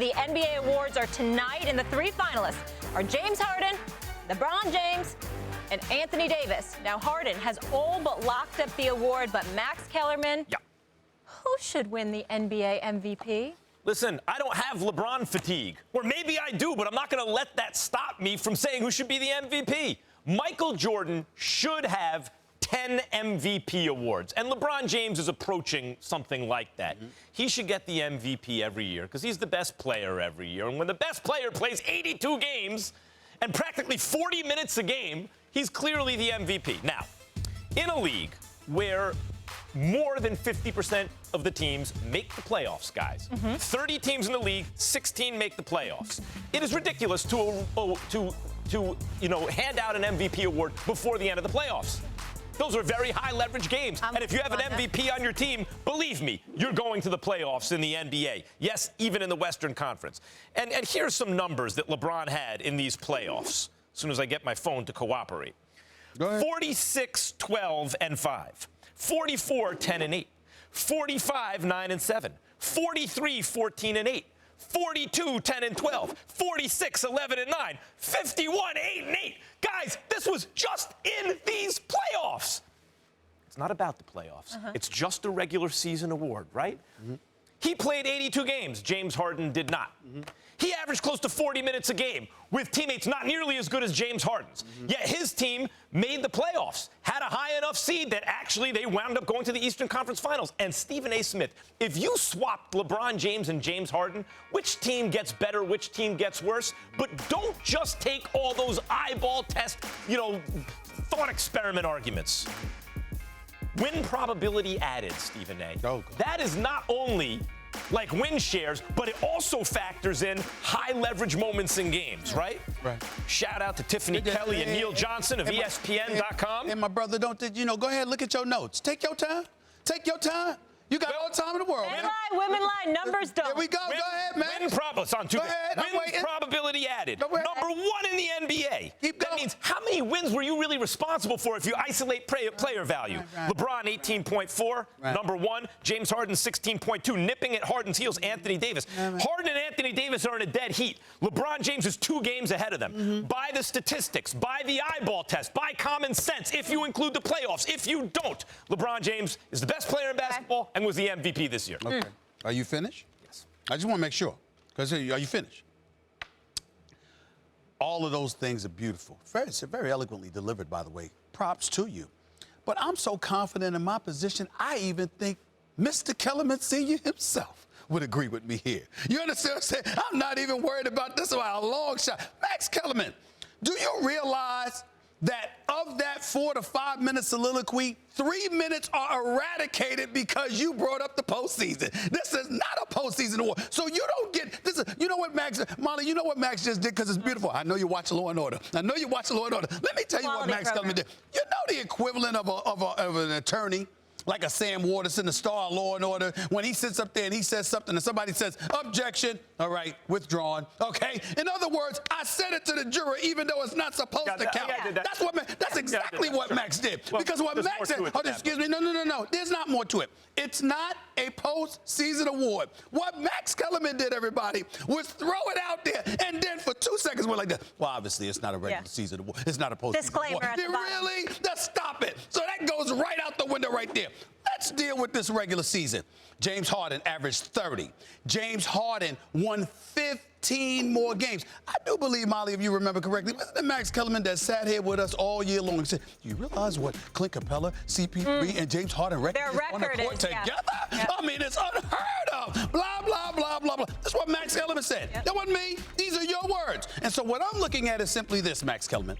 The NBA awards are tonight, and the three finalists are James Harden, LeBron James, and Anthony Davis. Now, Harden has all but locked up the award, but Max Kellerman, who should win the NBA MVP? Listen, I don't have LeBron fatigue. Or maybe I do, but I'm not going to let that stop me from saying who should be the MVP. Michael Jordan should have 10 MVP awards, and LeBron James is approaching something like that. He should get the MVP every year because he's the best player every year. And when the best player plays 82 games and practically 40 minutes a game, he's clearly the MVP. Now, in a league where more than 50% of the teams make the playoffs, guys. 30 teams in the league, 16 make the playoffs. It is ridiculous to hand out an MVP award before the end of the playoffs. Those are very high leverage games. And if you have an MVP on your team, believe me, you're going to the playoffs in the NBA. Yes, even in the Western Conference. And here's some numbers that LeBron had in these playoffs, as soon as I get my phone to cooperate. 46, 12, and 5. 44, 10, and 8. 45, 9, and 7. 43, 14, and 8. 42, 10, and 12. 46, 11, and 9. 51, 8, and 8. Guys, this was just in these playoffs. It's not about the playoffs. It's just a regular season award, right? He played 82 games. James Harden did not. He averaged close to 40 minutes a game with teammates not nearly as good as James Harden's. Yet his team made the playoffs, had a high enough seed that actually they wound up going to the Eastern Conference Finals. And Stephen A. Smith, if you swapped LeBron James and James Harden, which team gets better, which team gets worse? But don't just take all those eyeball test, thought experiment arguments. Win probability added, Stephen A. That is not only like win shares, but it also factors in high leverage moments in games, right? Shout out to Tiffany Kelly and Neil Johnson of ESPN.com. And my brother, go ahead, look at your notes. Take your time. Take your time. You got all the time in the world. Women lie, numbers don't. There we go. Go ahead, man. It's on 2. Win probability added. Number 1 in the NBA. That means how many wins were you really responsible for if you isolate player value? LeBron, 18.4. Number 1. James Harden, 16.2. Nipping at Harden's heels, Anthony Davis. Harden and Anthony Davis are in a dead heat. LeBron James is 2 games ahead of them. By the statistics, by the eyeball test, by common sense, if you include the playoffs. If you don't, LeBron James is the best player in basketball and was the MVP this year. Okay. Are you finished? Yes. I just want to make sure. Because are you finished? All of those things are beautiful. Very eloquently delivered, by the way. Props to you. But I'm so confident in my position, I even think Mr. Kellerman Sr. himself would agree with me here. You understand what I'm saying? I'm not even worried about this by a long shot. Max Kellerman, do you realize that of that 4 to 5 minute soliloquy, 3 minutes are eradicated because you brought up the postseason? This is not a postseason award. So you don't get this. You know what, Max, Molly, you know what Max just did because it's beautiful. I know you watch Law & Order. Let me tell you what Max Kellerman did. You know the equivalent of an attorney, like a Sam Waterston, the star of Law & Order, when he sits up there and he says something and somebody says, objection, all right, withdrawn, okay? In other words, I said it to the juror even though it's not supposed to count. That's exactly what Max did. Because what Max said, excuse me, no, there's not more to it. It's not a postseason award. What Max Kellerman did, everybody, was throw it out there, and then for 2 seconds we're like that. Well, obviously, it's not a regular season award. It's not a postseason Disclaimer award. at the bottom. Really? Just stop it. So that goes right out the window right there. Let's deal with this regular season. James Harden averaged 30. James Harden won 15 more games. I do believe, Molly, if you remember correctly, wasn't it Max Kellerman that sat here with us all year long and said, do you realize what Clint Capella, CP3, and James Harden on the court together? I mean, it's unheard of. Blah, blah, blah, blah, blah. That's what Max Kellerman said. That wasn't me. These are your words. And so what I'm looking at is simply this, Max Kellerman.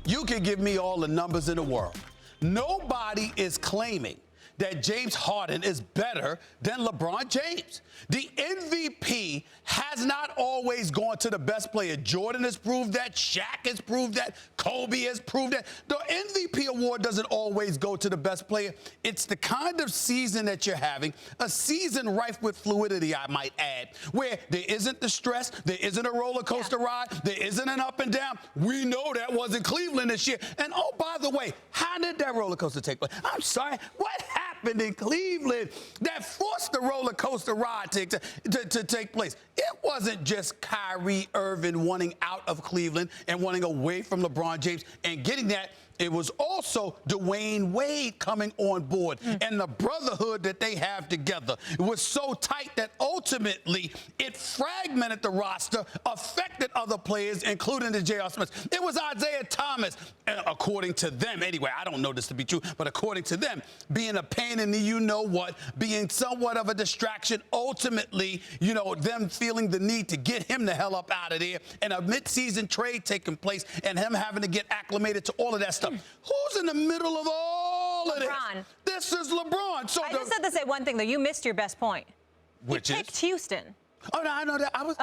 You can give me all the numbers in the world. Nobody is claiming that James Harden is better than LeBron James. The MVP has not always gone to the best player. Jordan has proved that. Shaq has proved that. Kobe has proved that. The MVP award doesn't always go to the best player. It's the kind of season that you're having, a season rife with fluidity, I might add, where there isn't the stress, there isn't a roller coaster ride, there isn't an up and down. We know that wasn't Cleveland this year. And, oh, by the way, how did that roller coaster take place? I'm sorry, what happened happened in Cleveland that forced the roller coaster ride to take place. It wasn't just Kyrie Irving wanting out of Cleveland and wanting away from LeBron James and getting that. It was also Dwayne Wade coming on board, and the brotherhood that they have together. It was so tight that ultimately it fragmented the roster, affected other players, including the J.R. Smiths. It was Isaiah Thomas, according to them anyway. I don't know this to be true, but according to them, being a pain in the you-know-what, being somewhat of a distraction, ultimately, them feeling the need to get him the hell up out of there, and a midseason trade taking place, and him having to get acclimated to all of that stuff. Who's in the middle of all of LeBron. this? This is LeBron. So I just had to say one thing, though. You missed your best point. Which you picked Houston. Oh, no, I know that. I was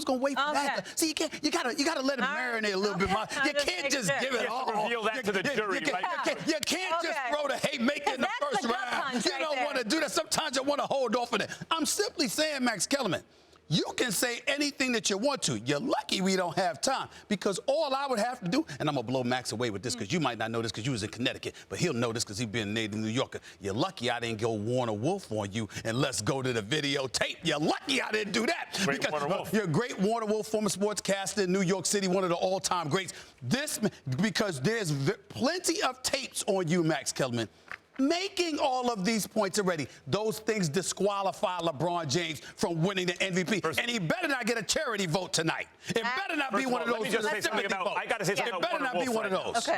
going to wait for that. See, you gotta let it marinate a little bit more. You can't just give it all. Reveal that to the jury. You can't just throw the haymaker in the first round. You don't want to do that. Sometimes you want to hold off on it. I'm simply saying, Max Kellerman, you can say anything that you want to. You're lucky we don't have time, because all I would have to do, and I'm going to blow Max away with this because you might not know this because you was in Connecticut, but he'll know this because he's been a native New Yorker. You're lucky I didn't go Warner Wolf on you and let's go to the videotape. You're lucky I didn't do that. Great because Warner Wolf. You're a great Warner Wolf, former sportscaster in New York City, one of the all-time greats. Because there's plenty of tapes on you, Max Kellerman, making all of these points already. Those things disqualify LeBron James from winning the MVP. And he better not get a charity vote tonight. It better not be one of those. Let me just say something about, I got to say something about Warner Wolf. It better not be one of those. Okay.